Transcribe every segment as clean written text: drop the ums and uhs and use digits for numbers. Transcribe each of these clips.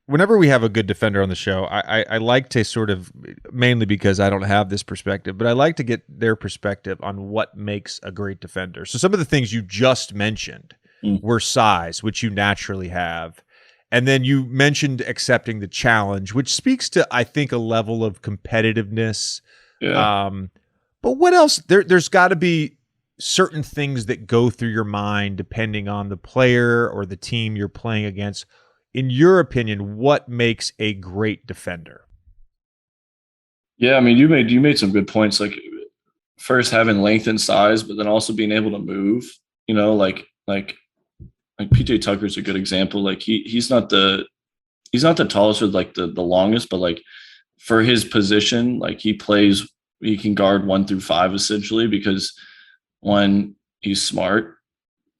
whenever we have a good defender on the show, I like to sort of, mainly because I don't have this perspective, but I like to get their perspective on what makes a great defender. So some of the things you just mentioned Mm. were size, which you naturally have. And then you mentioned accepting the challenge, which speaks to, I think, a level of competitiveness. Yeah. But what else? There's got to be certain things that go through your mind depending on the player or the team you're playing against. In your opinion, what makes a great defender? Yeah, I mean, you made some good points. Like first having length and size, but then also being able to move. You know, like PJ Tucker's a good example. Like he's not the tallest or like the longest, but like for his position, like he can guard 1 through 5 essentially because one, he's smart.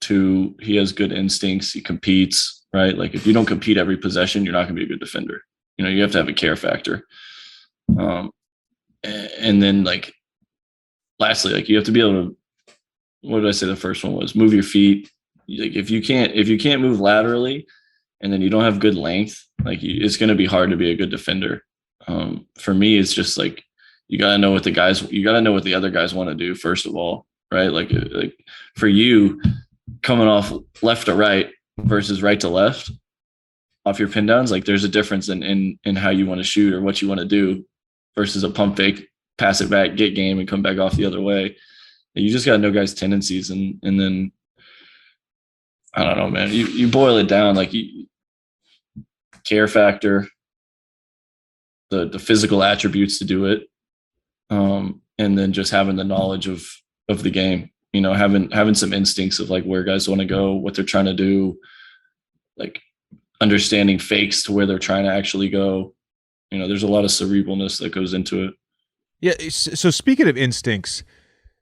Two, he has good instincts. He competes, right? Like if you don't compete every possession, you're not going to be a good defender. You know, you have to have a care factor. Um, and then like lastly, like you have to be able to, what did I say? The first one was move your feet. Like if you can't move laterally and then you don't have good length, like it's going to be hard to be a good defender. For me, it's just like, you got to know what the other guys want to do first of all, right? Like for you coming off left to right versus right to left off your pin downs, like there's a difference in how you want to shoot or what you want to do versus a pump fake, pass it back, get game, and come back off the other way. You just got to know guys' tendencies, and then I don't know, man. You boil it down like care factor, the physical attributes to do it, and then just having the knowledge of the game. You know, having some instincts of like where guys want to go, what they're trying to do, like understanding fakes to where they're trying to actually go. You know, there's a lot of cerebralness that goes into it. Yeah. So speaking of instincts,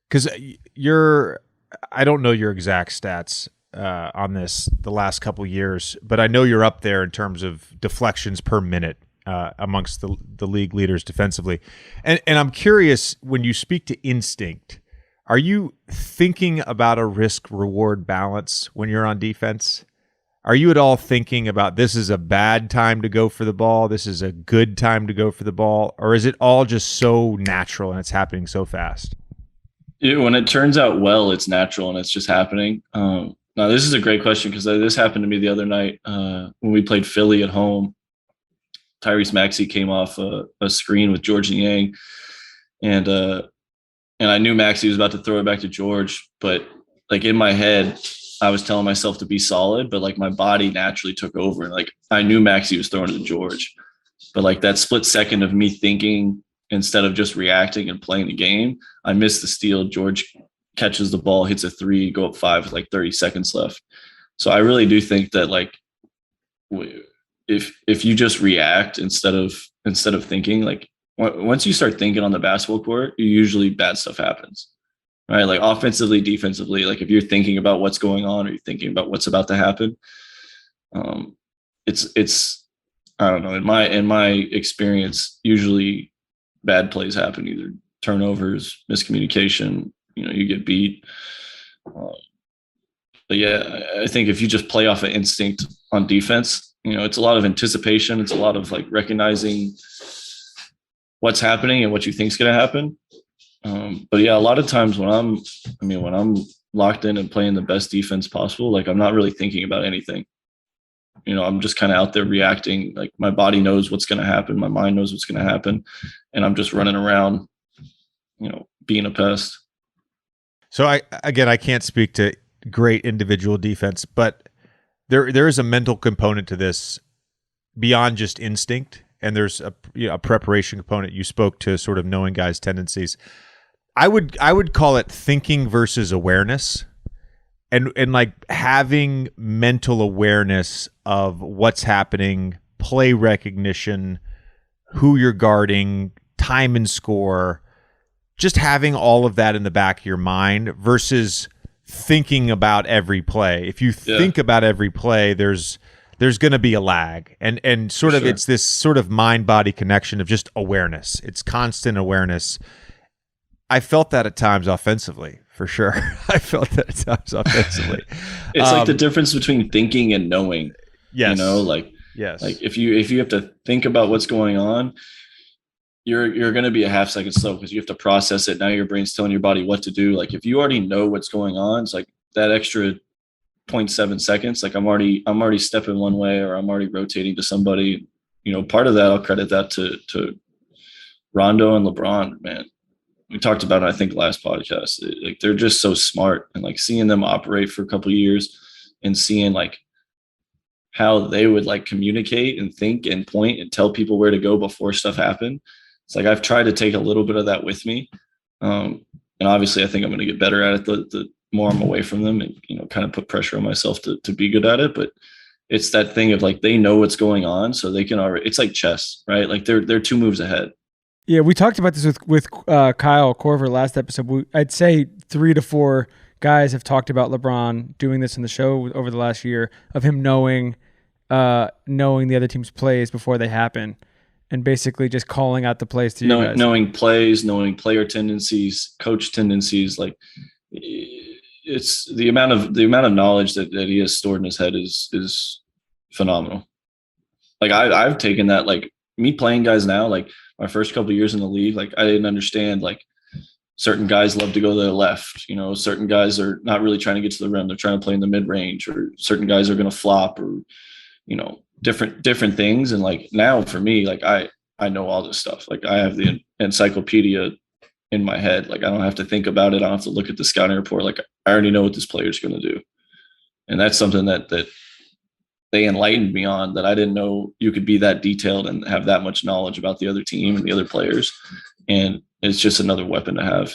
because I don't know your exact stats on this the last couple years, but I know you're up there in terms of deflections per minute amongst the league leaders defensively. And I'm curious, when you speak to instinct, are you thinking about a risk reward balance when you're on defense? Are you at all thinking about this is a bad time to go for the ball, this is a good time to go for the ball, or is it all just so natural and it's happening so fast? When it turns out well, it's natural and it's just happening. Now, this is a great question because this happened to me the other night when we played Philly at home. Tyrese Maxey came off a screen with George Niang, and I knew Maxey was about to throw it back to George, but like in my head, I was telling myself to be solid, but like my body naturally took over, and like I knew Maxey was throwing it to George, but like that split second of me thinking instead of just reacting and playing the game, I missed the steal. George catches the ball, hits a three, go up 5 with like 30 seconds left. So I really do think that like if you just react instead of thinking, like once you start thinking on the basketball court, usually bad stuff happens, right? Like offensively, defensively, like if you're thinking about what's going on or you're thinking about what's about to happen, it's I don't know, in my experience, usually bad plays happen, either turnovers, miscommunication, you know, you get beat. But yeah, I think if you just play off of instinct on defense, you know, it's a lot of anticipation. It's a lot of like recognizing what's happening and what you think is going to happen. But yeah, a lot of times when I'm locked in and playing the best defense possible, like I'm not really thinking about anything. You know, I'm just kind of out there reacting. Like my body knows what's going to happen. My mind knows what's going to happen. And I'm just running around, you know, being a pest. So I can't speak to great individual defense, but there is a mental component to this beyond just instinct, and there's a preparation component. You spoke to sort of knowing guys' tendencies. I would call it thinking versus awareness, and like having mental awareness of what's happening, play recognition, who you're guarding, time and score. Just having all of that in the back of your mind versus thinking about every play. If you think about every play, there's going to be a lag, and sort of it's this sort of mind-body connection of just awareness. It's constant awareness. I felt that at times offensively, for sure. I felt that at times offensively. It's like the difference between thinking and knowing. Yes. You know, like Yes. Like if you have to think about what's going on, you're going to be a half second slow because you have to process it. Now your brain's telling your body what to do. Like if you already know what's going on, it's like that extra zero point 0.7 seconds. Like I'm already stepping one way, or I'm already rotating to somebody. Part of that I'll credit that to Rondo and LeBron. Man, we talked about it, I think, last podcast. Like they're just so smart, and like seeing them operate for a couple of years and seeing like how they would like communicate and think and point and tell people where to go before stuff happened. It's like I've tried to take a little bit of that with me, and obviously I think I'm going to get better at it the more I'm away from them, and kind of put pressure on myself to be good at it. But it's that thing of like they know what's going on, so they can already. It's like chess, right? Like they're 2 moves ahead. Yeah, we talked about this with Kyle Korver last episode. I'd say 3 to 4 guys have talked about LeBron doing this in the show over the last year, of him knowing the other team's plays before they happen, and basically just calling out the plays to you guys. Knowing plays, knowing player tendencies, coach tendencies. Like it's the amount of knowledge that he has stored in his head is phenomenal. Like I've taken that, like me playing guys now, like my first couple of years in the league, like I didn't understand like certain guys love to go to the left, certain guys are not really trying to get to the rim, they're trying to play in the mid range, or certain guys are going to flop, or different things. And like now for me, like I know all this stuff. Like I have the encyclopedia in my head. Like I don't have to think about it. I don't have to look at the scouting report. Like I already know what this player is going to do. And that's something that they enlightened me on, that I didn't know you could be that detailed and have that much knowledge about the other team and the other players. And it's just another weapon to have.